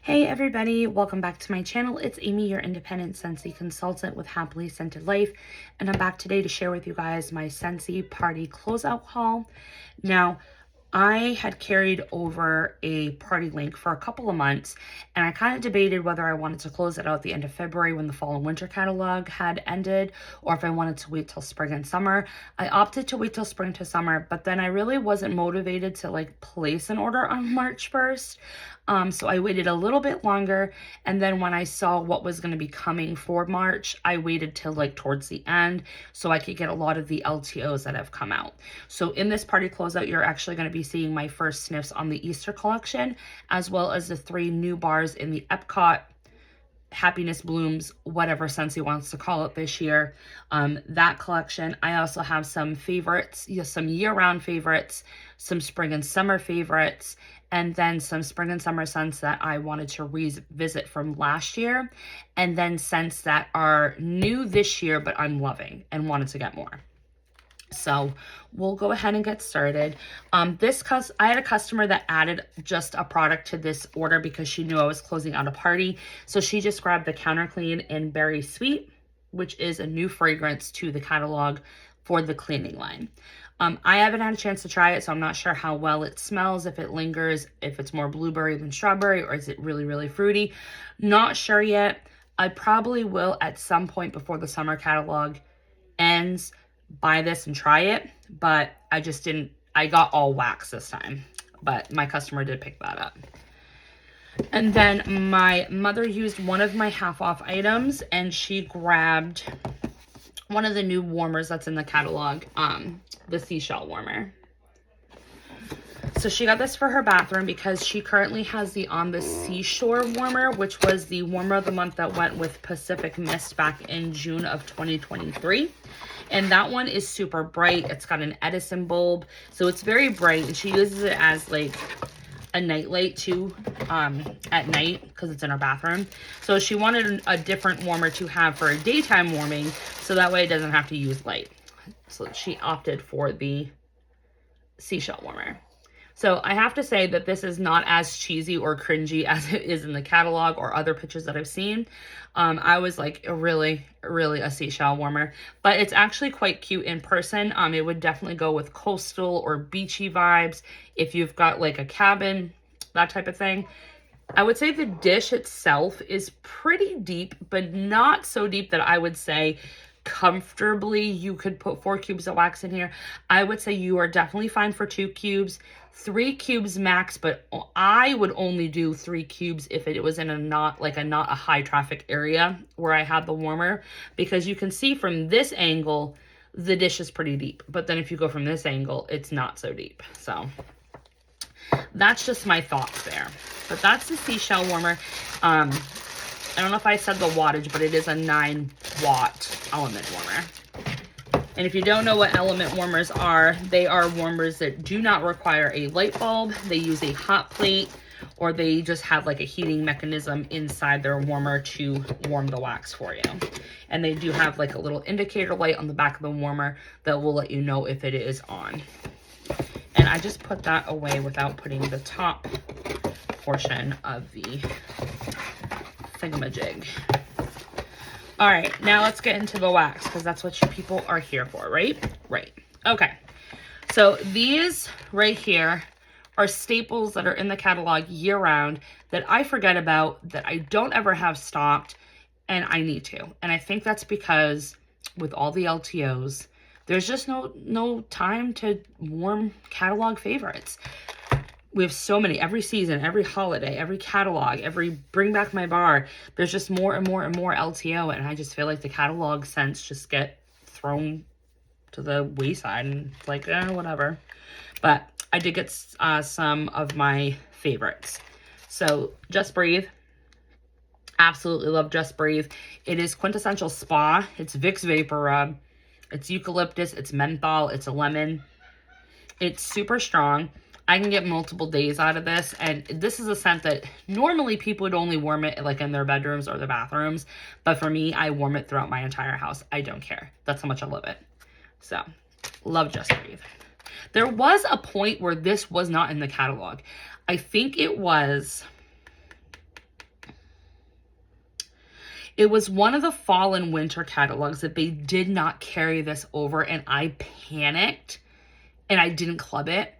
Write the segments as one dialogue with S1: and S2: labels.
S1: Hey everybody, welcome back to my channel. It's Amy, your independent Scentsy consultant with Happily Scented Life, and I'm back today to share with you guys my Scentsy party closeout haul. Now, I had carried over a party link for a couple of months, and I kind of debated whether I wanted to close it out at the end of February when the fall and winter catalog had ended, or if I wanted to wait till spring and summer. I opted to wait till spring to summer, but then I really wasn't motivated to like place an order on March 1st. So I waited a little bit longer, and then when I saw what was going to be coming for March, I waited till like towards the end so I could get a lot of the LTOs that have come out. So in this party closeout, you're actually going to be seeing my first sniffs on the Easter collection, as well as the 3 new bars in the EPCOT Happiness Blooms, whatever Scentsy wants to call it this year. That collection. I also have some favorites, some year-round favorites, some spring and summer favorites, and then some spring and summer scents that I wanted to revisit from last year, and then scents that are new this year but I'm loving and wanted to get more. So we'll go ahead and get started. I had a customer that added just a product to this order because she knew I was closing out a party. So she just grabbed the Counter Clean in Berry Sweet, which is a new fragrance to the catalog for the cleaning line. I haven't had a chance to try it, so I'm not sure how well it smells, if it lingers, if it's more blueberry than strawberry, or is it really, really fruity. Not sure yet. I probably will at some point before the summer catalog ends buy this and try it, but I just didn't. I got all wax this time, but my customer did pick that up. And then my mother used one of my half-off items, and she grabbed one of the new warmers that's in the catalog, the Seashell warmer. So she got this for her bathroom because she currently has the On the Seashore warmer, which was the warmer of the month that went with Pacific Mist back in June of 2023. And that one is super bright. It's got an Edison bulb, so it's very bright, and she uses it as like a night light too, at night, because it's in her bathroom. So she wanted a different warmer to have for a daytime warming, so that way it doesn't have to use light. So she opted for the Seashell warmer. So I have to say that this is not as cheesy or cringy as it is in the catalog or other pictures that I've seen. I was like, really a seashell warmer, but it's actually quite cute in person. It would definitely go with coastal or beachy vibes if you've got like a cabin, that type of thing. I would say the dish itself is pretty deep, but not so deep that I would say comfortably you could put 4 cubes of wax in here. I would say you are definitely fine for 2 cubes, 3 cubes max, but I would only do 3 cubes if it was in a not a high traffic area where I had the warmer, because you can see from this angle the dish is pretty deep, but then if you go from this angle it's not so deep. So that's just my thoughts there. But that's the Seashell warmer. I don't know if I said the wattage, but it is a 9-watt element warmer. And if you don't know what element warmers are, they are warmers that do not require a light bulb. They use a hot plate, or they just have like a heating mechanism inside their warmer to warm the wax for you. And they do have like a little indicator light on the back of the warmer that will let you know if it is on. And I just put that away without putting the top portion of the thingamajig. All right, now let's get into the wax, because that's what you people are here for, right? Right. Okay. So these right here are staples that are in the catalog year-round that I forget about, that I don't ever have stocked, and I need to. And I think that's because with all the LTOs, there's just no time to warm catalog favorites. We have so many every season, every holiday, every catalog, every bring back my bar. There's just more and more and more LTO, and I just feel like the catalog scents just get thrown to the wayside, and it's like, whatever. But I did get some of my favorites. So Just Breathe. Absolutely love Just Breathe. It is quintessential spa. It's Vicks Vapor Rub. It's eucalyptus. It's menthol. It's a lemon. It's super strong. I can get multiple days out of this, and this is a scent that normally people would only warm it like in their bedrooms or their bathrooms, but for me, I warm it throughout my entire house. I don't care. That's how much I love it. So, love Just Breathe. There was a point where this was not in the catalog. I think it was It was one of the fall and winter catalogs that they did not carry this over, and I panicked and I didn't club it.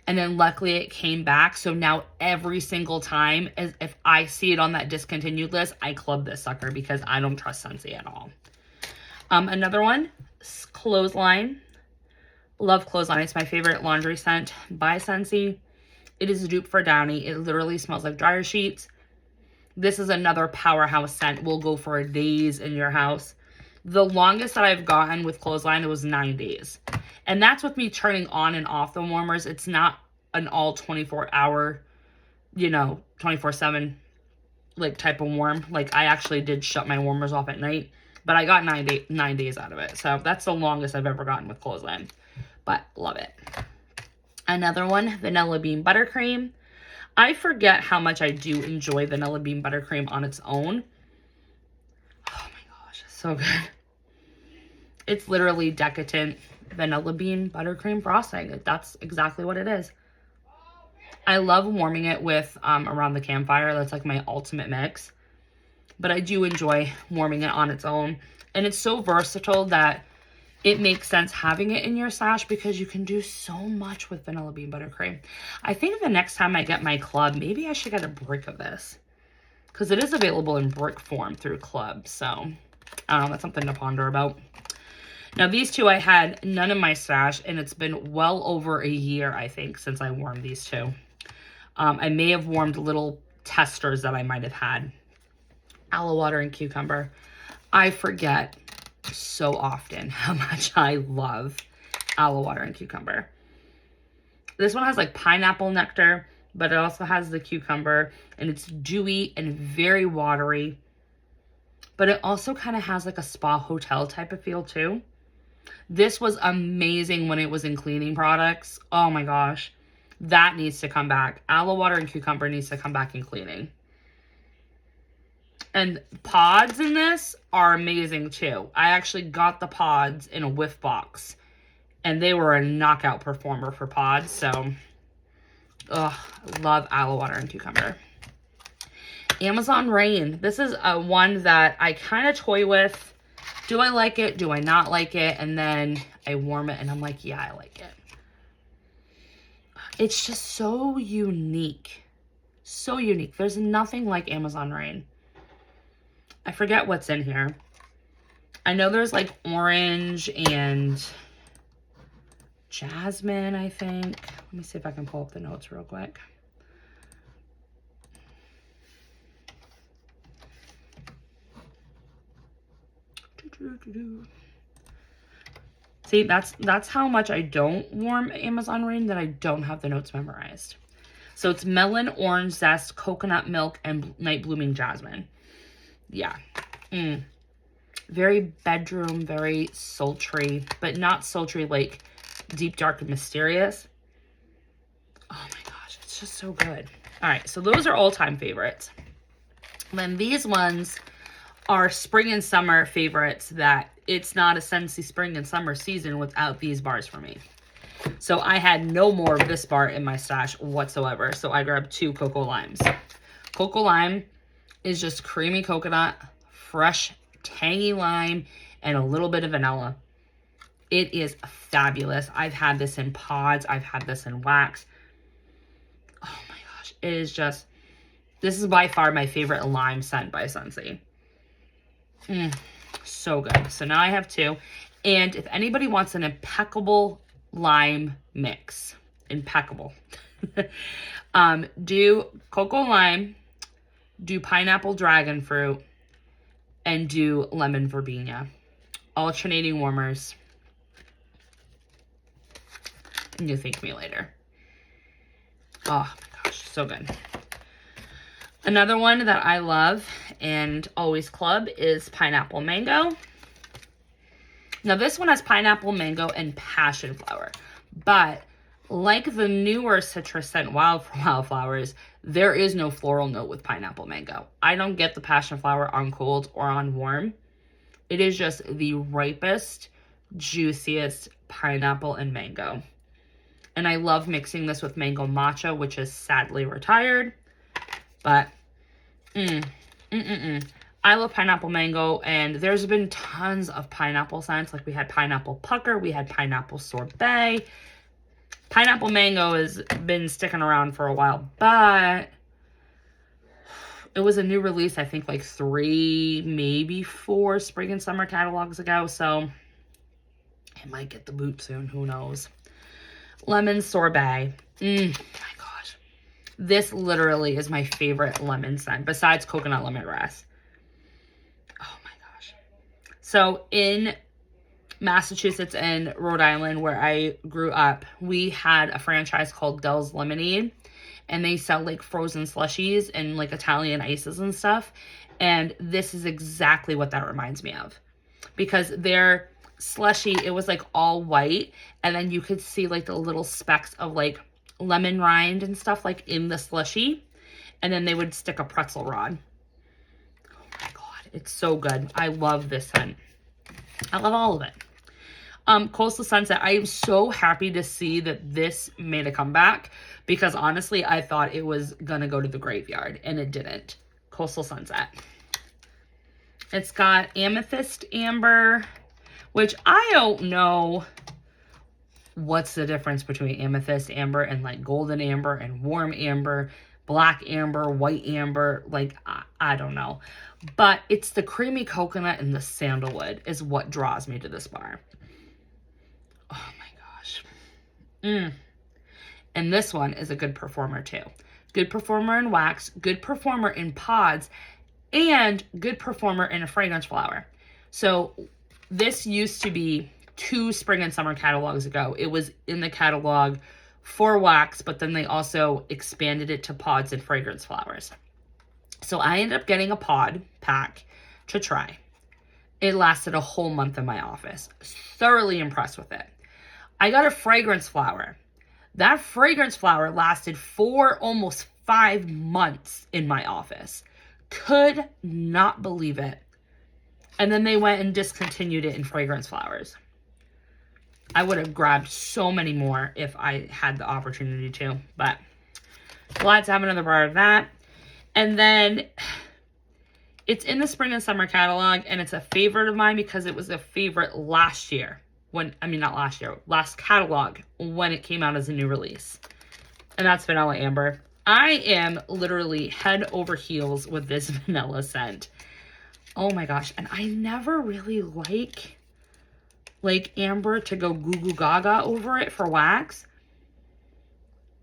S1: And then luckily it came back. So now every single time, as if I see it on that discontinued list, I club this sucker because I don't trust Scentsy at all. Another one, Clothesline. Love Clothesline. It's my favorite laundry scent by Scentsy. It is a dupe for Downy. It literally smells like dryer sheets. This is another powerhouse scent. Will go for days in your house. The longest that I've gotten with Clothesline, it was 9 days. And that's with me turning on and off the warmers. It's not an all 24-hour, 24/7 like type of warm. Like I actually did shut my warmers off at night, but I got 9 days out of it. So that's the longest I've ever gotten with Clothesline, but love it. Another one, Vanilla Bean Buttercream. I forget how much I do enjoy Vanilla Bean Buttercream on its own. Oh my gosh, so good. It's literally decadent vanilla bean buttercream frosting. That's exactly what it is. I love warming it with around the campfire. That's like my ultimate mix. But I do enjoy warming it on its own. And it's so versatile that it makes sense having it in your stash because you can do so much with vanilla bean buttercream. I think the next time I get my club, maybe I should get a brick of this, because it is available in brick form through club. So I don't know, that's something to ponder about. Now, these two I had none in my stash, and it's been well over a year, I think, since I warmed these two. I may have warmed little testers that I might have had. Aloe water and cucumber. I forget so often how much I love aloe water and cucumber. This one has like pineapple nectar, but it also has the cucumber, and it's dewy and very watery. But it also kind of has like a spa hotel type of feel too. This was amazing when it was in cleaning products. Oh my gosh. That needs to come back. Aloe water and cucumber needs to come back in cleaning. And pods in this are amazing too. I actually got the pods in a whiff box, and they were a knockout performer for pods. So, love aloe water and cucumber. Amazon Rain. This is one that I kind of toy with. Do I like it? Do I not like it? And then I warm it and I'm like, yeah, I like it. It's just so unique. So unique. There's nothing like Amazon Rain. I forget what's in here. I know there's like orange and jasmine, I think. Let me see if I can pull up the notes real quick. See, that's how much I don't warm Amazon Rain, that I don't have the notes memorized. So it's melon, orange zest, coconut milk, and night blooming jasmine. Yeah. Very bedroom, very sultry, but not sultry like deep, dark, and mysterious. Oh my gosh, it's just so good. All right, so those are all-time favorites. Then these ones are spring and summer favorites that it's not a Scentsy spring and summer season without these bars for me. So I had no more of this bar in my stash whatsoever. So I grabbed 2 Cocoa Limes. Cocoa Lime is just creamy coconut, fresh, tangy lime, and a little bit of vanilla. It is fabulous. I've had this in pods. I've had this in wax. Oh my gosh. It is just, this is by far my favorite lime scent by Scentsy. So good. So now I have 2. And if anybody wants an impeccable lime mix, impeccable, do cocoa lime, do pineapple dragon fruit, and do lemon verbena. Alternating warmers. And you'll thank me later. Oh my gosh, so good. Another one that I love and always club is pineapple mango. Now this one has pineapple mango and passion flower, but like the newer citrus scent wildflowers, there is no floral note with pineapple mango. I don't get the passion flower on cold or on warm. It is just the ripest, juiciest pineapple and mango. And I love mixing this with mango matcha, which is sadly retired. But, I love pineapple mango, and there's been tons of pineapple scents. Like we had pineapple pucker, we had pineapple sorbet. Pineapple mango has been sticking around for a while, but it was a new release, I think like 3, maybe 4 spring and summer catalogs ago, so it might get the boot soon, who knows. Lemon sorbet. My gosh. This literally is my favorite lemon scent, besides coconut lemongrass. Oh my gosh. So in Massachusetts and Rhode Island, where I grew up, we had a franchise called Dell's Lemonade, and they sell like frozen slushies and like Italian ices and stuff. And this is exactly what that reminds me of, because their slushy, it was like all white, and then you could see like the little specks of like lemon rind and stuff like in the slushy, and then they would stick a pretzel rod. Oh my god, it's so good. I love this scent. I love all of it. Coastal Sunset, I am so happy to see that this made a comeback, because honestly I thought it was gonna go to the graveyard, and it didn't. Coastal Sunset. It's got amethyst amber, which I don't know what's the difference between amethyst amber and like golden amber and warm amber, black amber, white amber. Like, I don't know. But it's the creamy coconut and the sandalwood is what draws me to this bar. Oh my gosh. And this one is a good performer too. Good performer in wax, good performer in pods, and good performer in a fragrance flower. So this used to be 2 spring and summer catalogs ago. It was in the catalog for wax, but then they also expanded it to pods and fragrance flowers. So I ended up getting a pod pack to try. It lasted a whole month in my office. Thoroughly impressed with it. I got a fragrance flower. That fragrance flower lasted 4, almost 5 months in my office. Could not believe it. And then they went and discontinued it in fragrance flowers. I would have grabbed so many more if I had the opportunity to, but glad to have another bar of that. And then it's in the spring and summer catalog, and it's a favorite of mine because it was a favorite last year. Last catalog when it came out as a new release. And that's Vanilla Amber. I am literally head over heels with this vanilla scent. Oh my gosh. And I never really like amber to go goo goo gaga over it for wax.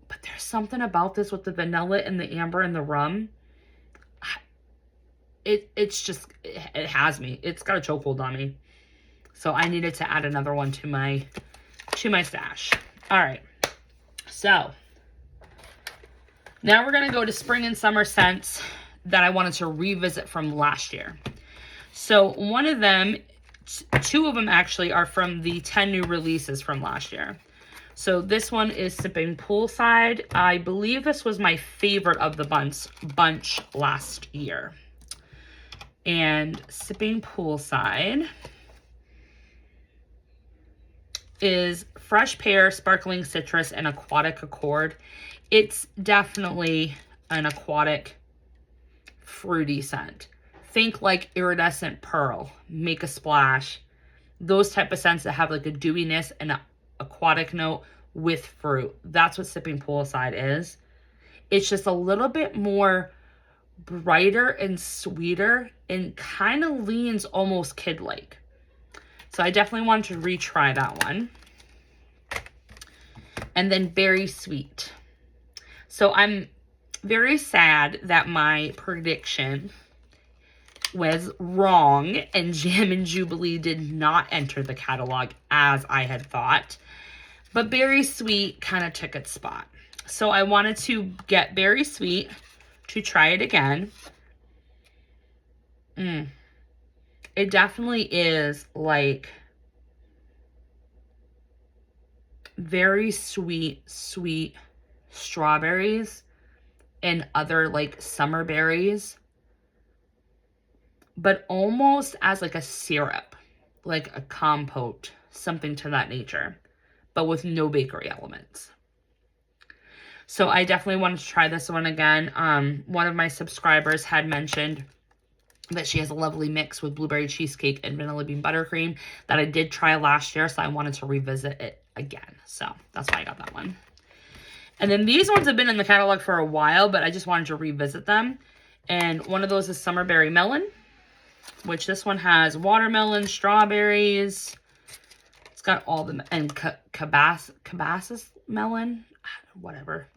S1: But there's something about this with the vanilla and the amber and the rum. It's just, it has me. It's got a chokehold on me. So I needed to add another one to my stash. All right. So now we're going to go to spring and summer scents that I wanted to revisit from last year. So one of them, 2 of them actually, are from the 10 new releases from last year. So this one is Sipping Poolside. I believe this was my favorite of the bunch last year. And Sipping Poolside is fresh pear, sparkling citrus, and aquatic accord. It's definitely an aquatic fruity scent. Think like iridescent pearl, make a splash. Those type of scents that have like a dewiness and an aquatic note with fruit. That's what Sipping Poolside is. It's just a little bit more brighter and sweeter and kind of leans almost kid-like. So I definitely wanted to retry that one. And then Berry Sweet. So I'm very sad that my prediction was wrong and Jam and Jubilee did not enter the catalog as I had thought. But Berry Sweet kind of took its spot. So I wanted to get Berry Sweet to try it again. It definitely is like very sweet strawberries and other like summer berries, but almost as like a syrup, like a compote, something to that nature, but with no bakery elements. So I definitely wanted to try this one again. One of my subscribers had mentioned But she has a lovely mix with blueberry cheesecake and vanilla bean buttercream that I did try last year, so I wanted to revisit it again. So that's why I got that one. And then these ones have been in the catalog for a while, but I just wanted to revisit them. And one of those is Summerberry Melon, which this one has watermelon, strawberries. It's got all the, and Cabasas melon, whatever.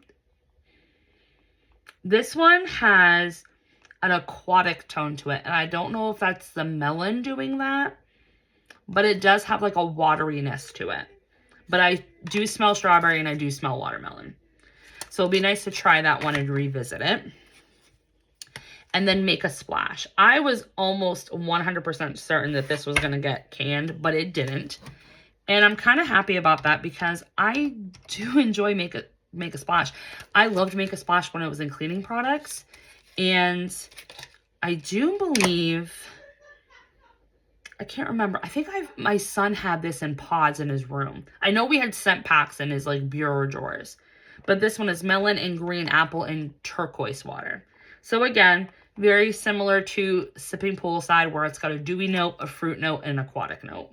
S1: This one has an aquatic tone to it, and I don't know if that's the melon doing that, but it does have like a wateriness to it. But I do smell strawberry and I do smell watermelon. So it'll be nice to try that one and revisit it. And then Make a Splash. I was almost 100% certain that this was going to get canned, but it didn't. And I'm kind of happy about that because I do enjoy Make a Splash. I loved Make a Splash when it was in cleaning products. And I do believe, I can't remember. I think my son had this in pods in his room. I know we had scent packs in his like bureau drawers. But this one is melon and green apple and turquoise water. So again, very similar to Sipping Poolside, where it's got a dewy note, a fruit note, and an aquatic note.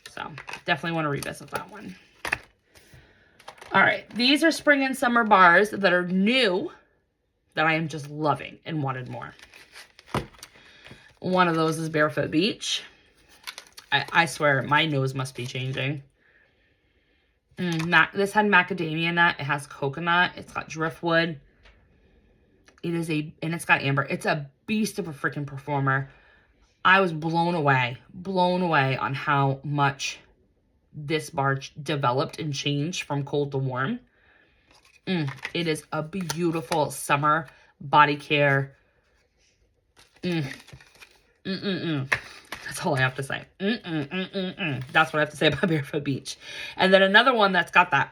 S1: So definitely want to revisit that one. All right, these are spring and summer bars that are new that I am just loving and wanted more. One of those is Barefoot Beach. I swear my nose must be changing. This had macadamia nut. It has coconut. It's got driftwood. And it's got amber. It's a beast of a freaking performer. I was blown away on how much this bar developed and changed from cold to warm. It is a beautiful summer body care. That's all I have to say. That's what I have to say about Barefoot Beach. And then another one that's got that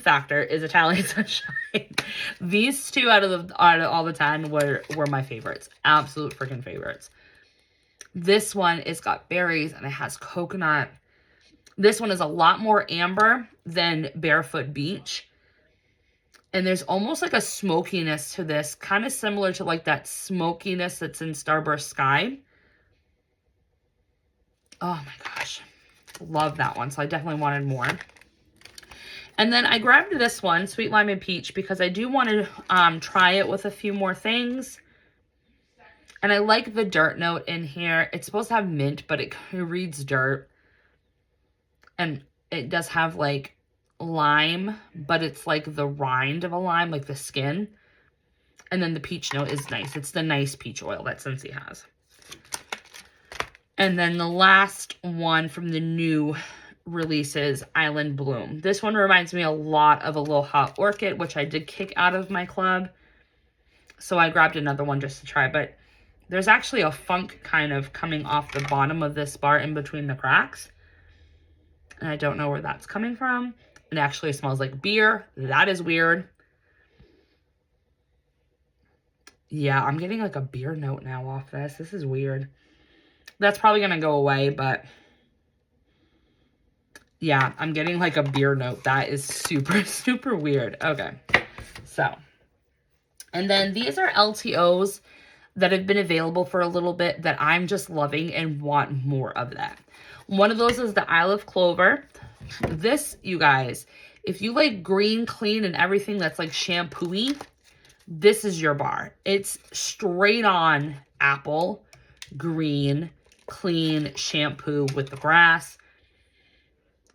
S1: factor is Italian Sunshine. These two out of all the 10 were my favorites. Absolute freaking favorites. This one is got berries and it has coconut. This one is a lot more amber than Barefoot Beach. And there's almost like a smokiness to this, kind of similar to like that smokiness that's in Starburst Sky. Oh my gosh. Love that one. So I definitely wanted more. And then I grabbed this one, Sweet Lime and Peach, because I do want to try it with a few more things. And I like the dirt note in here. It's supposed to have mint, but it reads dirt. And it does have like lime, but it's like the rind of a lime, like the skin. And then the peach note is nice. It's the nice peach oil that Scentsy has. And then the last one from the new releases, Island Bloom. This one reminds me a lot of Aloha Orchid, which I did kick out of my club. So I grabbed another one just to try. But there's actually a funk kind of coming off the bottom of this bar in between the cracks. And I don't know where that's coming from. It actually smells like beer. That is weird. Yeah, I'm getting like a beer note now off this. This is weird. That's probably going to go away, but yeah, I'm getting like a beer note. That is super, super weird. Okay, so, and then these are LTOs that have been available for a little bit that I'm just loving and want more of that. One of those is the Isle of Clover. This, you guys, if you like green, clean, and everything that's like shampoo-y, this is your bar. It's straight on apple, green, clean shampoo with the grass.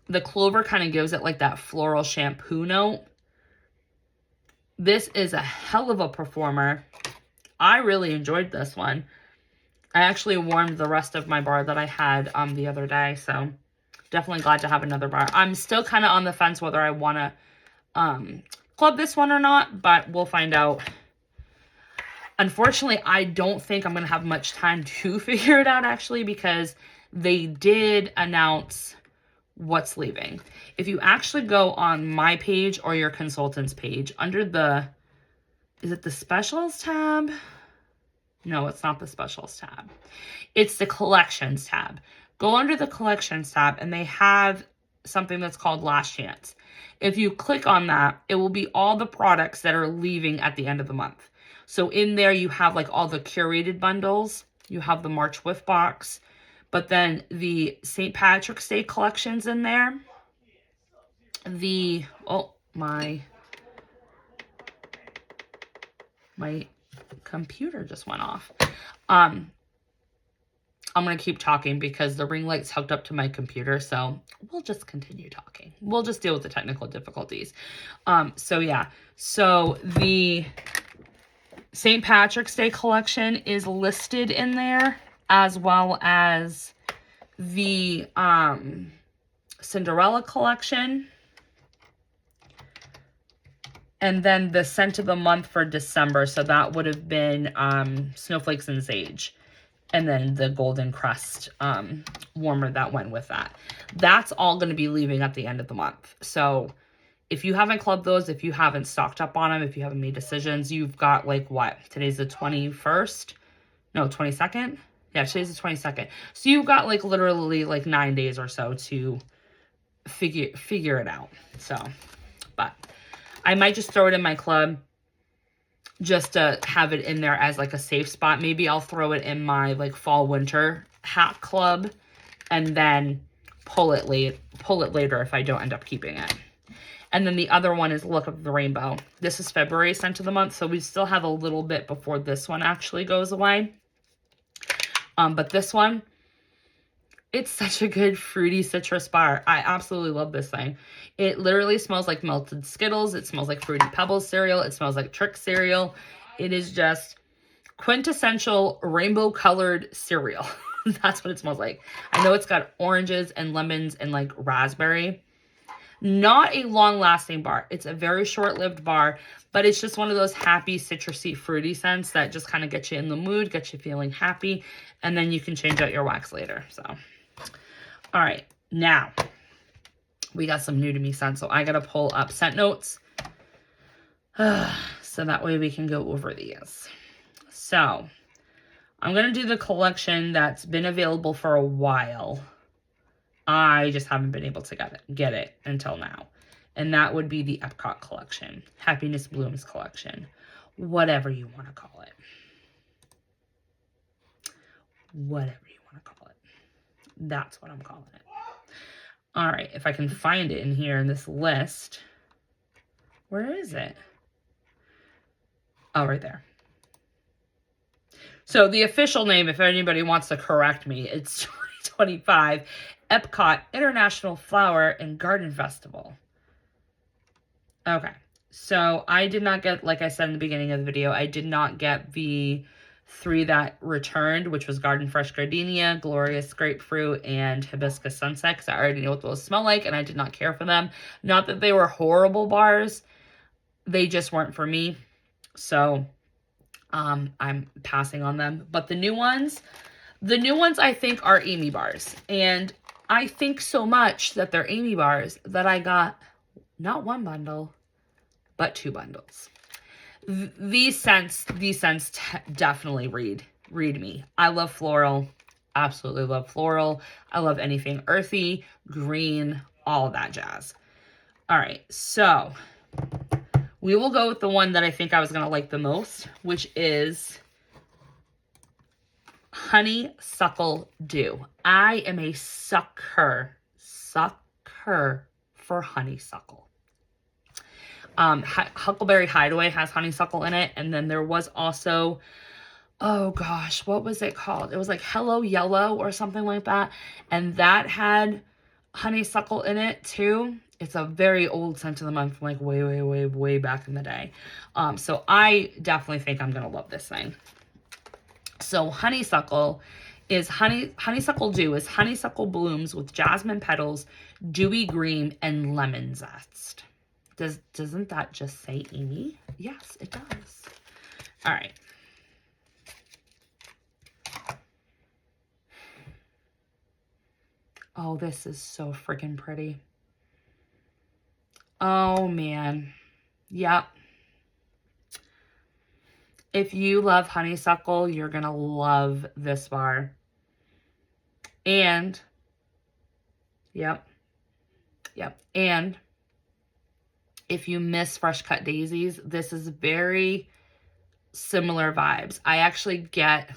S1: The clover kind of gives it like that floral shampoo note. This is a hell of a performer. I really enjoyed this one. I actually warmed the rest of my bar that I had the other day, so definitely glad to have another bar. I'm still kind of on the fence whether I want to club this one or not, but we'll find out. Unfortunately, I don't think I'm going to have much time to figure it out, actually, because they did announce what's leaving. If you actually go on my page or your consultant's page, under the, is it the specials tab? No, it's not the specials tab. It's the collections tab. Go under the collections tab and they have something that's called Last Chance. If you click on that, it will be all the products that are leaving at the end of the month. So in there, you have like all the curated bundles You have the March Whiff box, but then the St. Patrick's Day collection's in there. The, oh, my computer just went off. I'm going to keep talking because the ring light's hooked up to my computer, so we'll just continue talking. We'll just deal with the technical difficulties. So yeah, so the St. Patrick's Day collection is listed in there, as well as the Cinderella collection. And then the scent of the month for December, so that would have been Snowflakes and Sage. And then the Golden Crust warmer that went with that. That's all going to be leaving at the end of the month. So if you haven't clubbed those, if you haven't stocked up on them, if you haven't made decisions, you've got like what? Today's the 21st? No, 22nd? Yeah, today's the 22nd. So you've got like literally like 9 days or so to figure it out. So, but I might just throw it in my club just to have it in there as like a safe spot. Maybe I'll throw it in my like fall winter hat club and then pull it later if I don't end up keeping it. And then the other one is Look of the Rainbow. This is February scent of the month, so we still have a little bit before this one actually goes away. But this one, it's such a good fruity citrus bar. I absolutely love this thing. It literally smells like melted Skittles. It smells like Fruity Pebbles cereal. It smells like Trick cereal. It is just quintessential rainbow colored cereal. That's what it smells like. I know it's got oranges and lemons and like raspberry. Not a long-lasting bar. It's a very short-lived bar, but it's just one of those happy, citrusy, fruity scents that just kind of get you in the mood, get you feeling happy, and then you can change out your wax later. So, all right, now we got some new to me scents, so I got to pull up scent notes so that way we can go over these. So, I'm going to do the collection that's been available for a while. I just haven't been able to get it until now. And that would be the EPCOT collection. Happiness Blooms collection. Whatever you want to call it. Whatever you want to call it. That's what I'm calling it. All right. If I can find it in here in this list. Where is it? Oh, right there. So the official name, if anybody wants to correct me, it's 2025 EPCOT International Flower and Garden Festival. Okay, so I did not get, like I said in the beginning of the video, I did not get the 3 that returned, which was Garden Fresh Gardenia, Glorious Grapefruit, and Hibiscus Sunset, because I already know what those smell like, and I did not care for them. Not that they were horrible bars, they just weren't for me, so I'm passing on them. But the new ones I think are Amy bars, and I think so much that they're Amy bars that I got not 1 bundle, but 2 bundles. These scents definitely read me. I love floral, absolutely love floral. I love anything earthy, green, all of that jazz. All right, so we will go with the one that I think I was going to like the most, which is Honeysuckle Dew. I am a sucker for honeysuckle. Huckleberry Hideaway has honeysuckle in it, and then there was also, oh gosh, what was it called? It was like Hello Yellow or something like that, and that had honeysuckle in it too. It's a very old scent of the month from like way back in the day. So I definitely think I'm gonna love this thing. So honeysuckle dew is honeysuckle blooms with jasmine petals, dewy green, and lemon zest. Doesn't that just say Amy? Yes, it does. All right. Oh, this is so freaking pretty. Oh man. Yep. If you love honeysuckle, you're going to love this bar. And, yep. And if you miss fresh cut daisies, this is very similar vibes. I actually get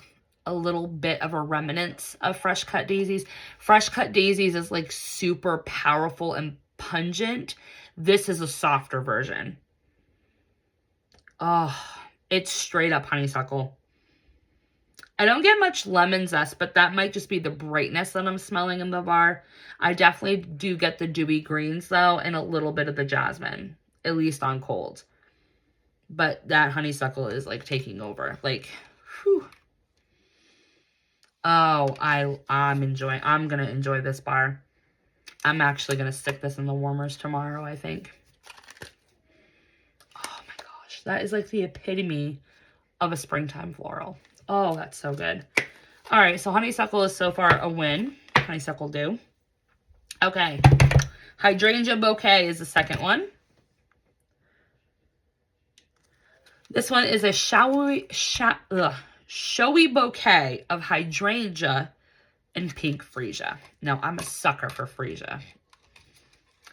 S1: a little bit of a remnants of fresh cut daisies. Fresh cut daisies is like super powerful and pungent. This is a softer version. Oh, it's straight up honeysuckle. I don't get much lemon zest, but that might just be the brightness that I'm smelling in the bar. I definitely do get the dewy greens though, and a little bit of the jasmine, at least on cold. But that honeysuckle is like taking over. Like, whew. Oh, I'm gonna enjoy this bar. I'm actually gonna stick this in the warmers tomorrow, I think. Oh my gosh, that is like the epitome of a springtime floral. Oh, that's so good. All right, so honeysuckle is so far a win. Honeysuckle dew. Okay, hydrangea bouquet is the second one. This one is a showy bouquet of hydrangea and pink freesia. Now, I'm a sucker for freesia.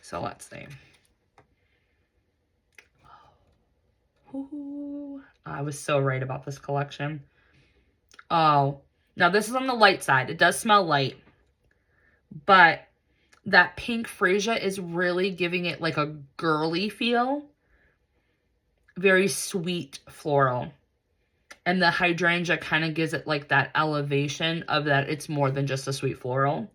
S1: So let's see. Ooh, I was so right about this collection. Oh, now this is on the light side. It does smell light, but that pink freesia is really giving it like a girly feel. Very sweet floral. And the hydrangea kind of gives it like that elevation of that it's more than just a sweet floral.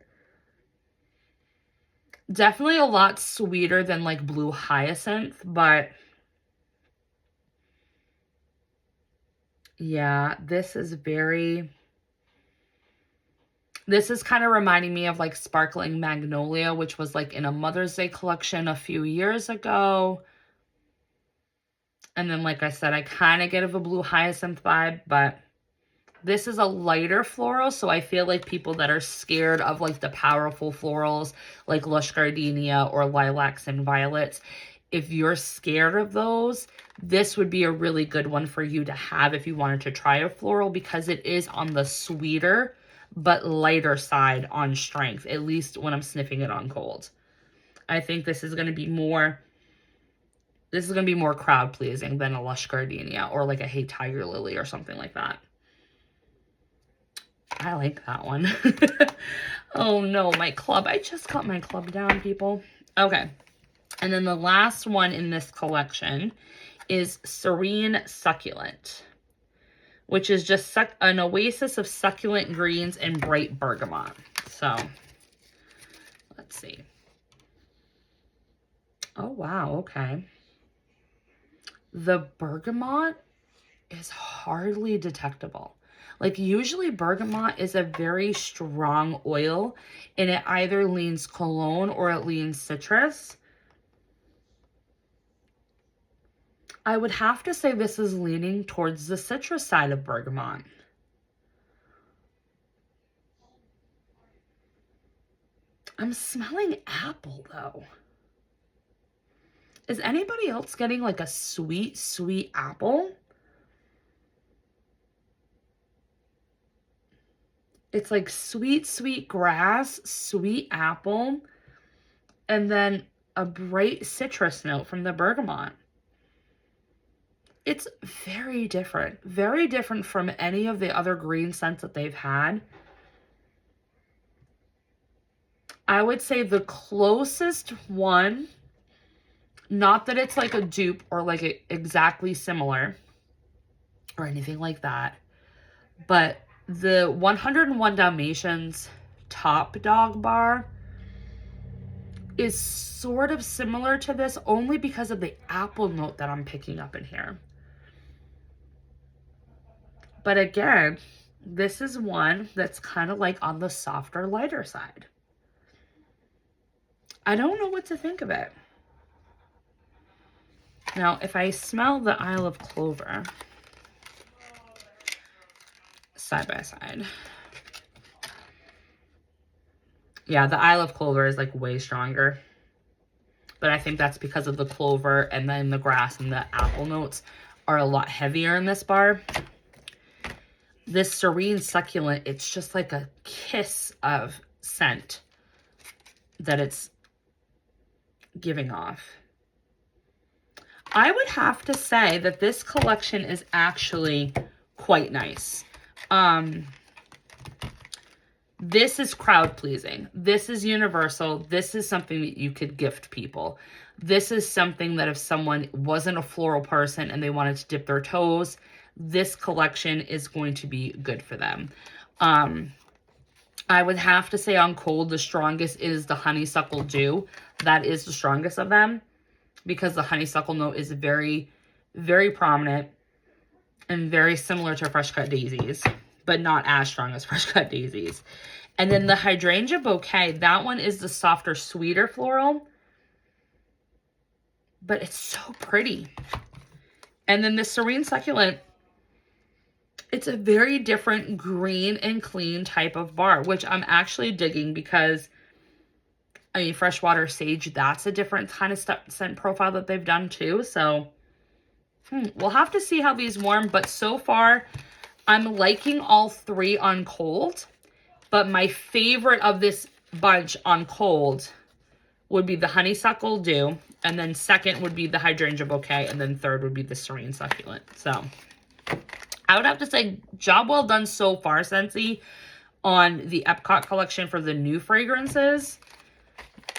S1: Definitely a lot sweeter than like blue hyacinth, but yeah, this is kind of reminding me of like Sparkling Magnolia, which was like in a Mother's Day collection a few years ago. And then, like I said, I kind of get of a blue hyacinth vibe, but this is a lighter floral, so I feel like people that are scared of like the powerful florals like Lush Gardenia or Lilacs and Violets, if you're scared of those, this would be a really good one for you to have if you wanted to try a floral, because it is on the sweeter but lighter side on strength, at least when I'm sniffing it on cold. I think this is going to be more crowd pleasing than a Lush Gardenia or like a Hey Tiger Lily or something like that. I like that one. Oh no, my club. I just cut my club down, people. Okay. And then the last one in this collection is Serene Succulent, which is just an oasis of succulent greens and bright bergamot. So, let's see. Oh, wow. Okay. The bergamot is hardly detectable. Like, usually bergamot is a very strong oil, and it either leans cologne or it leans citrus. I would have to say this is leaning towards the citrus side of bergamot. I'm smelling apple, though. Is anybody else getting like a sweet, sweet apple? It's like sweet, sweet grass, sweet apple, and then a bright citrus note from the bergamot. It's very different from any of the other green scents that they've had. I would say the closest one, not that it's like a dupe or like exactly similar or anything like that, but the 101 Dalmatians Top Dog Bar is sort of similar to this, only because of the apple note that I'm picking up in here. But again, this is one that's kind of like on the softer, lighter side. I don't know what to think of it. Now, if I smell the Isle of Clover side by side. Yeah, the Isle of Clover is like way stronger. But I think that's because of the clover, and then the grass and the apple notes are a lot heavier in this bar. This Serene Succulent, it's just like a kiss of scent that it's giving off. I would have to say that this collection is actually quite nice. This is crowd pleasing. This is universal. This is something that you could gift people. This is something that if someone wasn't a floral person and they wanted to dip their toes, this collection is going to be good for them. I would have to say on cold, the strongest is the Honeysuckle Dew. That is the strongest of them because the honeysuckle note is very, very prominent and very similar to fresh cut daisies, but not as strong as fresh cut daisies. And then the Hydrangea Bouquet, that one is the softer, sweeter floral, but it's so pretty. And then the Serene Succulent, it's a very different green and clean type of bar, which I'm actually digging because, I mean, Freshwater Sage, that's a different kind of scent profile that they've done too. So we'll have to see how these warm, but so far I'm liking all three on cold. But my favorite of this bunch on cold would be the Honeysuckle Dew, and then second would be the Hydrangea Bouquet, and then third would be the Serene Succulent. So I would have to say job well done so far, Scentsy, on the EPCOT collection for the new fragrances.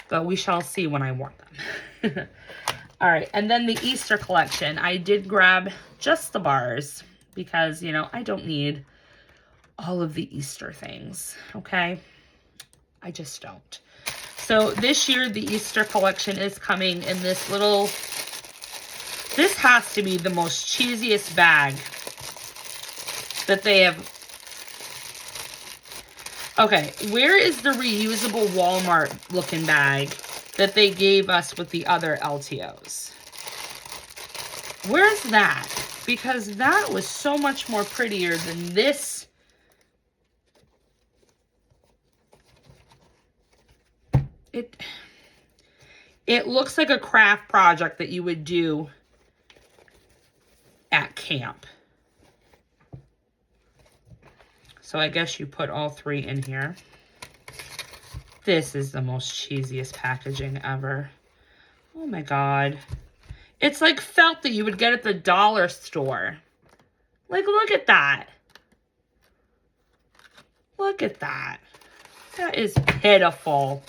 S1: But we shall see when I warm them. All right, and then the Easter collection. I did grab just the bars because, you know, I don't need all of the Easter things, okay? I just don't. So this year, the Easter collection is coming in this little, this has to be the most cheesiest bag that they have. Okay, where is the reusable Walmart looking bag that they gave us with the other LTOs? Where's that? Because that was so much more prettier than this. It looks like a craft project that you would do at camp. So I guess you put all three in here. This is the most cheesiest packaging ever. Oh my God. It's like felt that you would get at the dollar store. Like, look at that. Look at that. That is pitiful.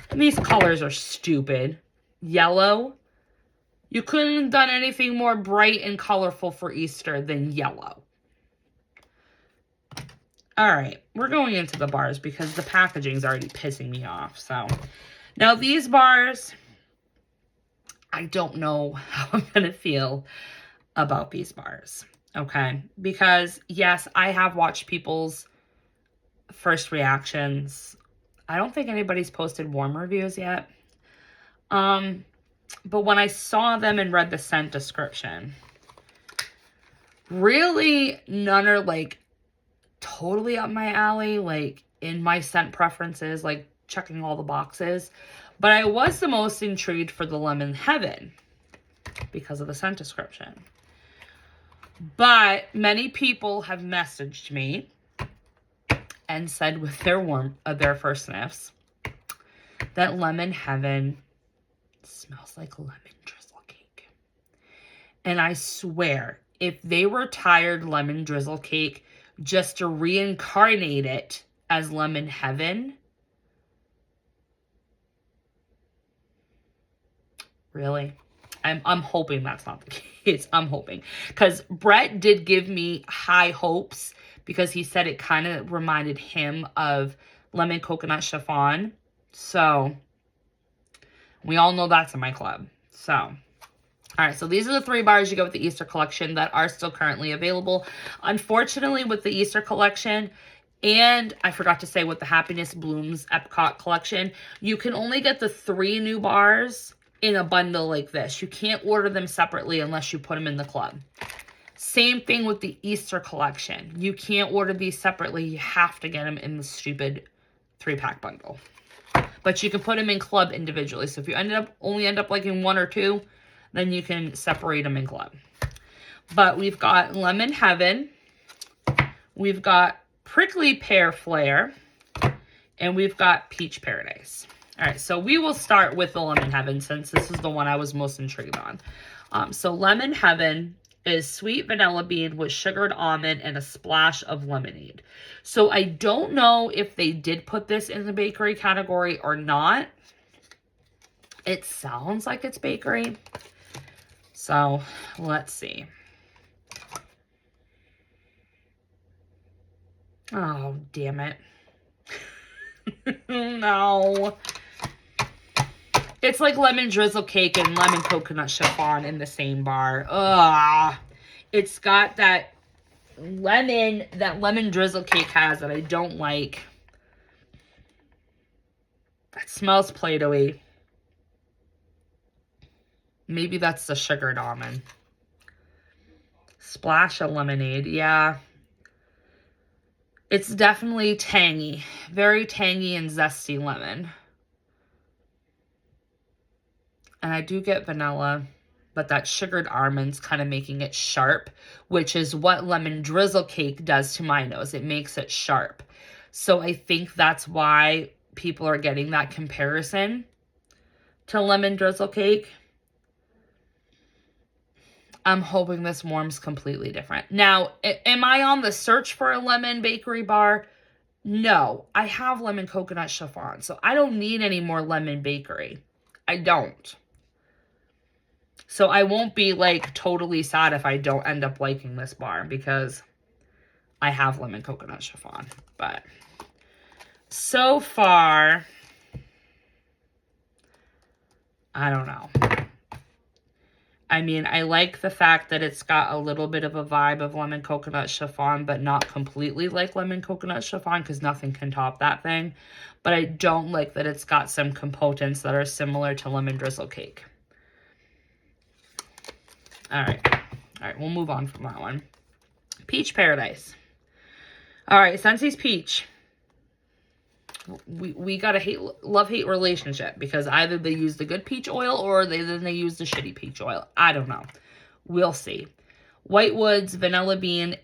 S1: And these colors are stupid. Yellow. You couldn't have done anything more bright and colorful for Easter than yellow. All right, we're going into the bars because the packaging is already pissing me off. So now these bars, I don't know how I'm going to feel about these bars, okay? Because yes, I have watched people's first reactions. I don't think anybody's posted warm reviews yet. But when I saw them and read the scent description, really none are like totally up my alley, like in my scent preferences, like checking all the boxes. But I was the most intrigued for the Lemon Heaven because of the scent description. But many people have messaged me and said with their first sniffs that Lemon Heaven smells like lemon drizzle cake. And I swear, if they retired lemon drizzle cake just to reincarnate it as Lemon Heaven, really? I'm hoping that's not the case. I'm hoping. Because Brett did give me high hopes because he said it kind of reminded him of Lemon Coconut Chiffon. So we all know that's in my club. So, all right. So these are the three bars you get with the Easter collection that are still currently available. Unfortunately, with the Easter collection, and I forgot to say with the Happiness Blooms EPCOT collection, you can only get the 3 new bars in a bundle like this. You can't order them separately unless you put them in the club. Same thing with the Easter collection. You can't order these separately. You have to get them in the stupid 3-pack bundle. But you can put them in club individually. So if you only end up liking 1 or 2, then you can separate them in club. But we've got Lemon Heaven. We've got Prickly Pear Flare. And we've got Peach Paradise. All right, so we will start with the Lemon Heaven since this is the one I was most intrigued on. So Lemon Heaven is sweet vanilla bean with sugared almond and a splash of lemonade. So I don't know if they did put this in the bakery category or not. It sounds like it's bakery. So let's see. Oh, damn it. No. It's like lemon drizzle cake and lemon coconut chiffon in the same bar. Ugh. It's got that lemon drizzle cake has that I don't like. It smells Play-Doh-y. Maybe that's the sugared almond. Splash of lemonade. Yeah. It's definitely tangy. Very tangy and zesty lemon. And I do get vanilla, but that sugared almond's kind of making it sharp, which is what lemon drizzle cake does to my nose. It makes it sharp. So I think that's why people are getting that comparison to lemon drizzle cake. I'm hoping this warm's completely different. Now, am I on the search for a lemon bakery bar? No, I have lemon coconut chiffon, so I don't need any more lemon bakery. I don't. So I won't be like totally sad if I don't end up liking this bar because I have lemon coconut chiffon. But so far, I don't know. I mean, I like the fact that it's got a little bit of a vibe of lemon coconut chiffon, but not completely like lemon coconut chiffon because nothing can top that thing. But I don't like that it's got some components that are similar to lemon drizzle cake. All right, we'll move on from that one. Peach Paradise. All right, Scentsy's peach. We got a love-hate relationship because either they use the good peach oil or then they use the shitty peach oil. I don't know. We'll see. White Woods, vanilla bean,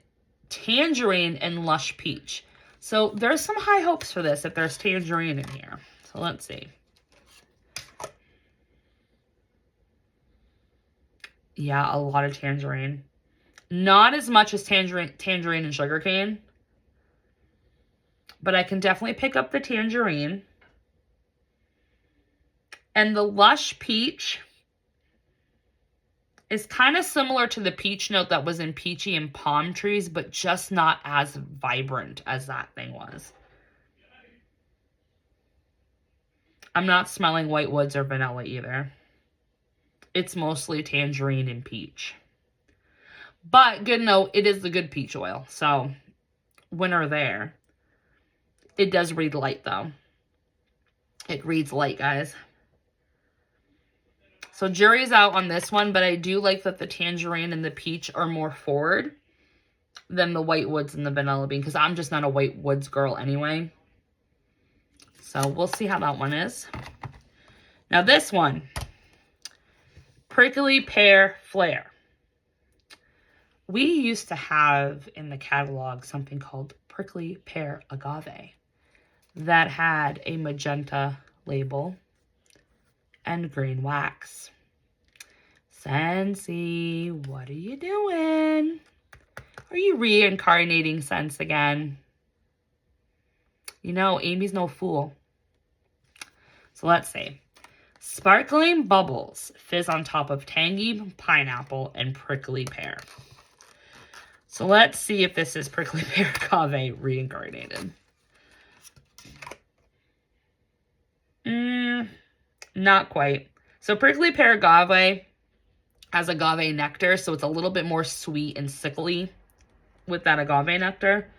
S1: tangerine, and lush peach. So there's some high hopes for this if there's tangerine in here. So let's see. Yeah, a lot of tangerine. Not as much as tangerine and sugarcane. But I can definitely pick up the tangerine. And the lush peach is kind of similar to the peach note that was in Peachy and Palm Trees, but just not as vibrant as that thing was. I'm not smelling White Woods or vanilla either. It's mostly tangerine and peach. But good note, it is the good peach oil. So, winner there. It does read light, though. It reads light, guys. So, jury's out on this one, but I do like that the tangerine and the peach are more forward than the White Woods and the vanilla bean, because I'm just not a White Woods girl anyway. So, we'll see how that one is. Now, this one. Prickly Pear Flare. We used to have in the catalog something called Prickly Pear Agave that had a magenta label and green wax. Scentsy, what are you doing? Are you reincarnating scents again? You know, Amy's no fool. So let's see. Sparkling bubbles fizz on top of tangy pineapple and prickly pear. So let's see if this is Prickly Pear Agave reincarnated. Not quite. So Prickly Pear Agave has agave nectar, so it's a little bit more sweet and sickly with that agave nectar.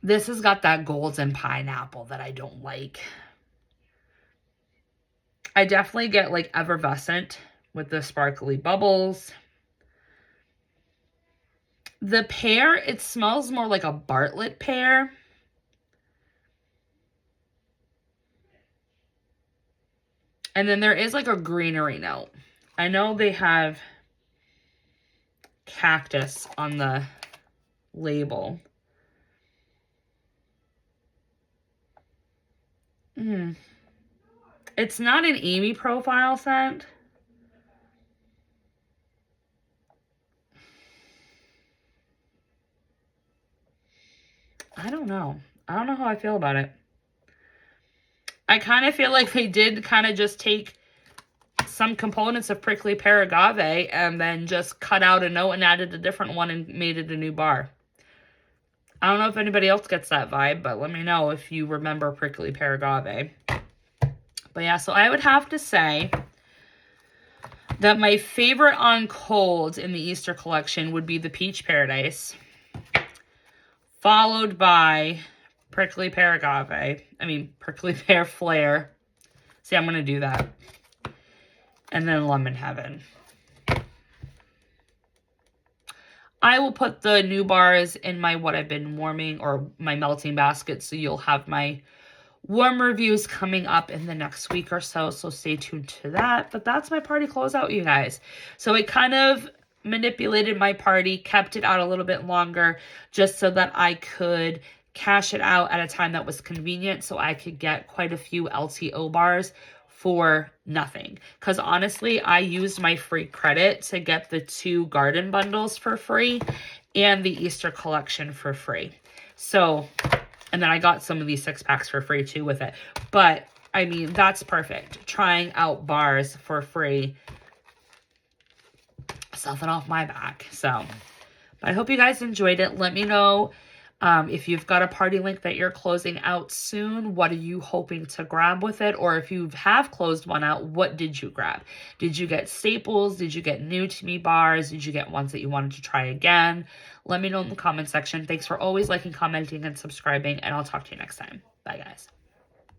S1: This has got that golden pineapple that I don't like. I definitely get like effervescent with the sparkly bubbles. The pear, it smells more like a Bartlett pear. And then there is like a greenery note. I know they have cactus on the label. It's not an Amy profile scent. I don't know. I don't know how I feel about it. I kind of feel like they did kind of just take some components of prickly pear agave and then just cut out a note and added a different one and made it a new bar. I don't know if anybody else gets that vibe, but let me know if you remember prickly pear agave. But yeah, so I would have to say that my favorite on cold in the Easter collection would be the Peach Paradise, followed by prickly pear agave. I mean, prickly pear flare. See, I'm going to do that. And then Lemon Heaven. I will put the new bars in my what I've been warming or my melting basket, so you'll have my warm reviews coming up in the next week or so, so stay tuned to that. But that's my party closeout, you guys. So it kind of manipulated my party, kept it out a little bit longer just so that I could cash it out at a time that was convenient so I could get quite a few LTO bars for nothing. Because honestly, I used my free credit to get the 2 garden bundles for free and the Easter collection for free. So, and then I got some of these 6-packs for free too with it. But, I mean, that's perfect. Trying out bars for free. Something off my back. So, but I hope you guys enjoyed it. Let me know if you've got a party link that you're closing out soon. What are you hoping to grab with it? Or if you have closed one out, what did you grab? Did you get staples? Did you get new to me bars? Did you get ones that you wanted to try again? Let me know in the comment section. Thanks for always liking, commenting, and subscribing, and I'll talk to you next time. Bye, guys.